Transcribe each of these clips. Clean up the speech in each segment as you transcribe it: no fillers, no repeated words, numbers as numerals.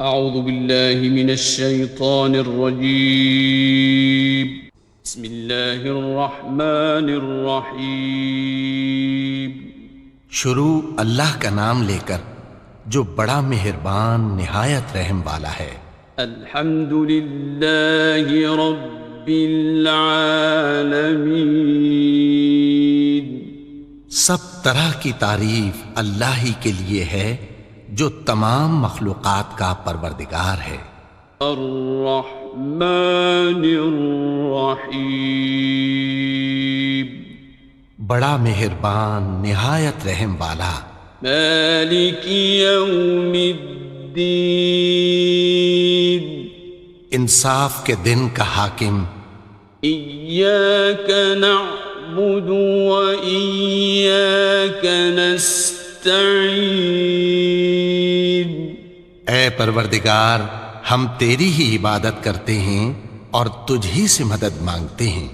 أعوذ بالله من الشيطان الرجيم. بسم الله الرحمن الرحيم. شروع اللہ کا نام لے کر جو بڑا مہربان نہایت رحم والا ہے۔ الحمد لله رب العالمين. سب طرح کی تعریف اللہ ہی کے لیے ہے جو تمام مخلوقات کا پروردگار ہے۔ الرحمن الرحیم. بڑا مہربان نہایت رحم والا۔ مالک یوم الدین. انصاف کے دن کا حاکم۔ ایاک نعبد و ایاک نستعین. اے پروردگار، ہم تیری ہی عبادت کرتے ہیں اور تجھ ہی سے مدد مانگتے ہیں۔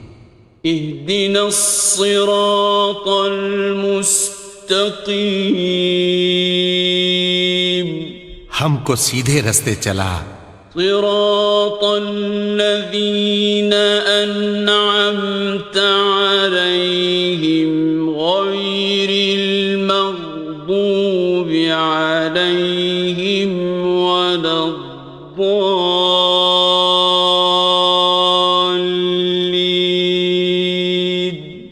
اہدنا الصراط المستقیم. ہم کو سیدھے رستے چلا۔ صراط الذین انعمت علیہم غیر المغضوب علیہم ولا الضالین.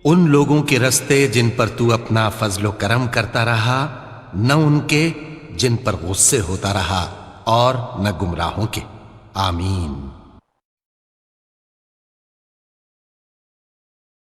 ان لوگوں کے رستے جن پر تو اپنا فضل و کرم کرتا رہا، نہ ان کے جن پر غصے ہوتا رہا، اور نہ گمراہوں کے۔ آمین۔